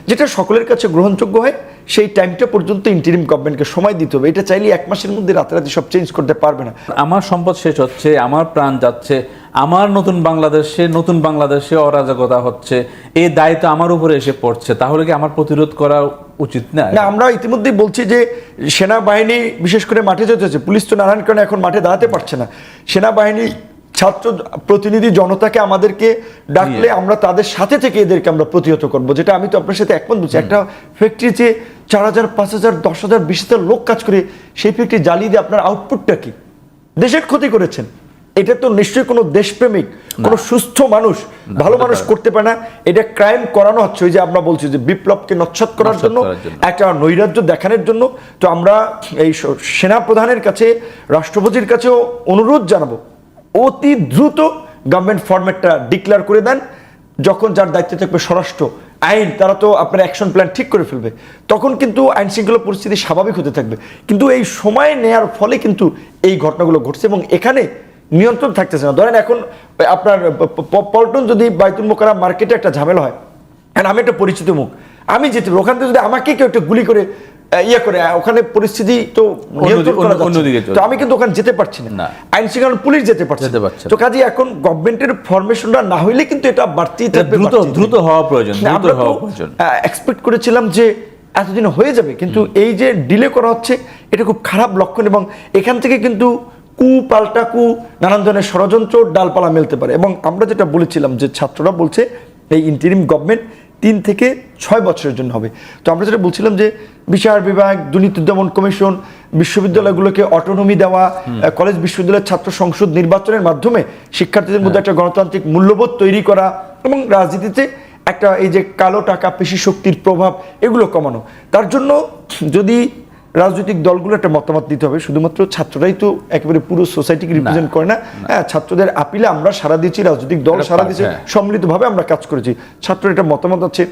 যেটা সকলের কাছে গ্রহণযোগ্য হয় সেই টাইমটা পর্যন্ত ইন্টারিম গভর্নমেন্টকে সময় দিতে হবে। এটা চাইলে 1 মাসের মধ্যে রাতারাতি সব চেঞ্জ করতে পারবে না। আমার সম্পদ শেষ হচ্ছে, আমার প্রাণ যাচ্ছে, আমার নতুন বাংলাদেশে অরাজকতা হচ্ছে, এই দায়িত্ব আমার উপরে এসে পড়ছে, তাহলে কি আমার প্রতিরোধ করা উচিত না? না, আমরা ইতিমধ্যেই বলছি যে সেনাবাহিনী বিশেষ করে মাঠে যেতে হচ্ছে, পুলিশ তো নানান কারণে এখন মাঠে দাঁড়াতে পারছে না। সেনাবাহিনী, ছাত্র প্রতিনিধি জনতাকে আমাদেরকে ডাকলে আমরা তাদের সাথে থেকে এদেরকে আমরা প্রতিহত করবো, যেটা আমি তো আপনার সাথে একমত বলছি। একটা ফ্যাক্টরিতে 4000, 5000, 10,000, 20,000 লোক কাজ করে, সেই ফ্যাক্টরি জ্বালিয়ে দিয়ে আপনার আউটপুটটা কি? দেশের ক্ষতি করেছেন। এটা তো নিশ্চয়ই কোনো দেশপ্রেমিক, কোনো সুস্থ মানুষ, ভালো মানুষ করতে পারে না। এটা ক্রাইম করানো হচ্ছে, ওই যে আমরা বলছি যে বিপ্লবকে নস্যাৎ করার জন্য, একটা নৈরাজ্য দেখানোর জন্য। তো আমরা এই সেনা প্রধানের কাছে, রাষ্ট্রপতির কাছেও অনুরোধ জানাবো, অতি দ্রুত গভর্নমেন্ট ফরম্যাটটা ডিক্লেয়ার করে দেন। যখন যার দায়িত্বে থাকবে স্বরাষ্ট্র আইন, তারা তো আপনার অ্যাকশন প্ল্যান ঠিক করে ফেলবে, তখন কিন্তু আইন শৃঙ্খলা পরিস্থিতি স্বাভাবিক হতে থাকবে। কিন্তু এই সময় নেয়ার ফলে কিন্তু এই ঘটনাগুলো ঘটছে এবং এখানে নিয়ন্ত্রণ থাকতেছে না। ধরেন এখন আপনার পল্টন যদি বাইতুল মোকাররম মার্কেটে একটা ঝামেলা হয়, আর আমি একটা পরিচিত মুখ, আমি যেতে ওখান থেকে যদি আমাকে কেউ একটা গুলি করে করে, ওখানে পরিস্থিতি তো নিয়ন্ত্রণ করা যাচ্ছে, তো আমি কিন্তু ওখানে যেতে পারছি না, আইন শৃঙ্খলা পুলিশ যেতে পারছে। তো কাজে এখন গভর্নমেন্টের ফরমেশনটা না হইলে কিন্তু এটা বাড়তেই থাকবে, দ্রুত হওয়া প্রয়োজন। আমরা এক্সপেক্ট করেছিলাম যে এতদিন হয়ে যাবে, কিন্তু এই যে ডিলে করা হচ্ছে এটা খুব খারাপ লক্ষণ। এবং এখান থেকে কিন্তু পাল্টা নানান ধরনের ষড়যন্ত্র ডালপালা মেলতে পারে। এবং আমরা যেটা বলেছিলাম যে ছাত্ররা বলছে এই ইন্টারিম গভর্নমেন্ট 3 থেকে 6 বছরের জন্য হবে। তো আমরা যেটা বলছিলাম যে বিচার বিভাগ, দুর্নীতি দমন কমিশন, বিশ্ববিদ্যালয়গুলোকে অটোনমি দেওয়া, কলেজ বিশ্ববিদ্যালয়ের ছাত্র সংসদ নির্বাচনের মাধ্যমে শিক্ষার্থীদের মধ্যে একটা গণতান্ত্রিক মূল্যবোধ তৈরি করা এবং রাজনীতিতে একটা এই যে কালো টাকা, পেশি শক্তির প্রভাব, এগুলো কমানো। তার জন্য যদি রাজনৈতিক দলগুলো একটা মতামত দিতে হবে। শুধুমাত্র ছাত্ররাই তো একেবারে পুরো সোসাইটিকে রিপ্রেজেন্ট করে না। ছাত্রদের আপিলে আমরা সারা দিয়েছি, রাজনৈতিক দল সারা দিয়েছে, সম্মিলিতভাবে আমরা কাজ করেছি। ছাত্রের একটা মতামত আছে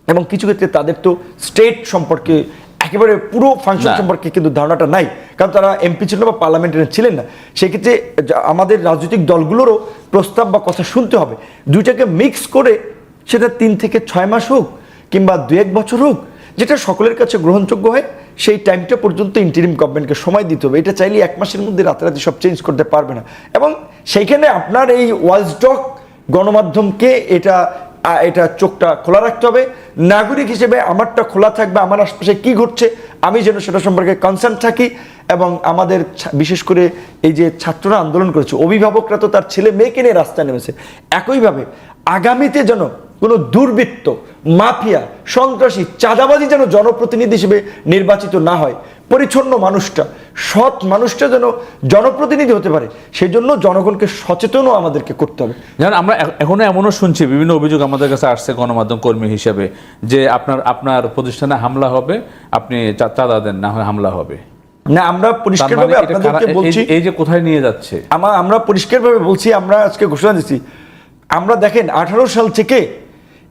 এবং কিছু ক্ষেত্রে তাদের তো স্টেট সম্পর্কে একেবারে পুরো ফাংশন সম্পর্কে কিন্তু ধারণাটা নাই, কারণ তারা এমপি ছিল বা পার্লামেন্টে ছিলেন না। সেক্ষেত্রে আমাদের রাজনৈতিক দলগুলোরও প্রস্তাব বা কথা শুনতে হবে। দুইটাকে মিক্স করে সেটা 3 থেকে 6 মাস হোক কিংবা 2-1 বছর হোক, যেটা সকলের কাছে গ্রহণযোগ্য হয় সেই টাইমটা পর্যন্ত ইন্টারিম গভর্নমেন্টকে সময় দিতে হবে। এটা চাইলে 1 মাসের মধ্যে রাতারাতি সব চেঞ্জ করতে পারবে না। এবং সেইখানে আপনার এই ওয়াচডগ গণমাধ্যমকে এটা চোখটা খোলা রাখতে হবে। নাগরিক হিসেবে আমারটা খোলা থাকবে, আমার আশপাশে কি ঘটছে আমি যেন সেটা সম্পর্কে কনসার্ন থাকি। এবং আমাদের বিশেষ করে এই যে ছাত্ররা আন্দোলন করেছে, অভিভাবকরা তো তার ছেলে মেয়েকে নিয়ে রাস্তায় নেমেছে। একইভাবে আগামীতে যেন কোনো দুর্বৃত্ত, মাফিয়া, সন্ত্রাসী, চাঁদাবাজি যেন জনপ্রতিনিধি হিসেবে নির্বাচিত না হয়। পরিচ্ছন্ন মানুষটা, সৎ মানুষটা যেন জনপ্রতিনিধি হতে পারে, সেই জন্য জনগণকে সচেতনও আমাদেরকে করতে হবে। যেমন আমরা এখনো এমনও শুনছি, বিভিন্ন অভিযোগ আমাদের কাছে আসছে গণমাধ্যম কর্মী হিসেবে, যে আপনার প্রতিষ্ঠানে হামলা হবে, আপনি চাঁদা দেন, না হয় হামলা হবে। না, আমরা পরিষ্কারভাবে আপনাদেরকে বলছি, এই যে কোথায় নিয়ে যাচ্ছে আমরা পরিষ্কারভাবে বলছি, আমরা আজকে ঘোষণা দিচ্ছি, আমরা দেখেন 18 সাল থেকে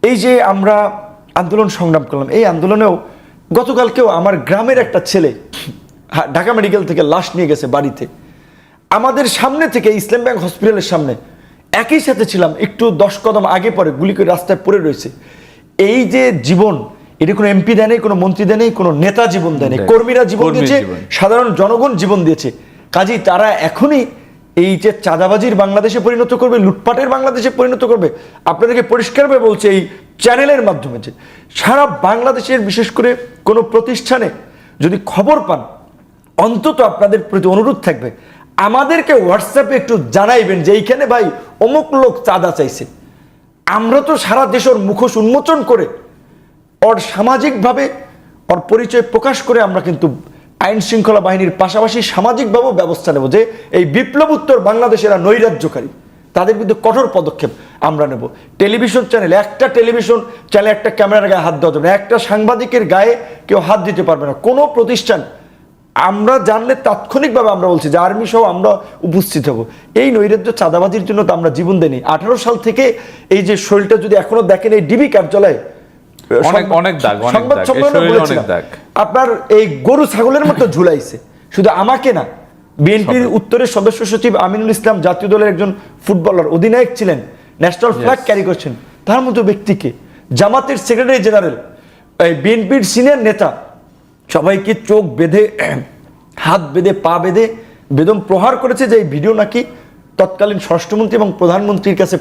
এই যে আমরা আন্দোলন সংগ্রাম করলাম, এই আন্দোলনেও গতকালকেও আমার গ্রামের একটা ছেলে ঢাকা মেডিকেল থেকে লাশ নিয়ে গেছে বাড়িতে, আমাদের সামনে থেকে, ইসলাম ব্যাংক হসপিটালের সামনে, একই সাথে ছিলাম, একটু 10 কদম আগে পরে গুলি করে রাস্তায় পড়ে রয়েছে। এই যে জীবন, এটা কোনো এমপি দেয় নাই, কোনো মন্ত্রী দেয় নাই, কোনো নেতা জীবন দেয় নাই, কর্মীরা জীবন দিয়েছে, সাধারণ জনগণ জীবন দিয়েছে। কাজেই তারা এখনই এই যে চাঁদাবাজির বাংলাদেশে পরিণত করবে, লুটপাটের বাংলাদেশে পরিণত করবে। আপনাদেরকে পরিষ্কারভাবে বলছে এই চ্যানেলের মাধ্যমে যে সারা বাংলাদেশের বিশেষ করে কোনো প্রতিষ্ঠানে যদি খবর পান, অন্তত আপনাদের প্রতি অনুরোধ থাকবে, আমাদেরকে হোয়াটসঅ্যাপে একটু জানাইবেন যে এইখানে ভাই অমুক লোক চাঁদা চাইছে। আমরা তো সারা দেশের মুখোশ উন্মোচন করে ওর সামাজিকভাবে ওর পরিচয় প্রকাশ করে আমরা কিন্তু আইন শৃঙ্খলা বাহিনীর পাশাপাশি সামাজিকভাবেও ব্যবস্থা নেব যে এই বিপ্লব উত্তর বাংলাদেশেরা নৈরাজ্যকারী, তাদের বিরুদ্ধে কঠোর পদক্ষেপ আমরা নেব। টেলিভিশন চ্যানেল, একটা টেলিভিশন চ্যানেলে একটা ক্যামেরার গায়ে হাত দেওয়া যাবে না, একটা সাংবাদিকের গায়ে কেউ হাত দিতে পারবে না, কোনো প্রতিষ্ঠান। আমরা জানলে তাৎক্ষণিকভাবে আমরা বলছি যে আর্মি সহ আমরা উপস্থিত হব। এই নৈরাজ্য চাঁদাবাজির জন্য তো আমরা জীবন দেইনি। 18 সাল থেকে এই যে শরীরটা যদি এখনো দেখেন, এই ডিবি কার্যালয় আপনার এই গরু ছাগলের মতো ঝুলাইছে। শুধু আমাকে না, বিএনপির উত্তরের সদস্য সচিব আমিনুল ইসলাম জাতীয় দলের একজন ফুটবলার, অধিনায়ক ছিলেন, ন্যাশনাল ফ্ল্যাগ ক্যারি করছেন, তার মতো ব্যক্তিকে, জামাতের সেক্রেটারি জেনারেল এই বিএনপির সিনিয়র নেতা সবাইকে চোখ বেঁধে হাত বেঁধে পা বেঁধে বেদম প্রহার করেছে, যে এই ভিডিও নাকি তৎকালীন স্বরাষ্ট্রমন্ত্রী এবং প্রধানমন্ত্রীর কাছে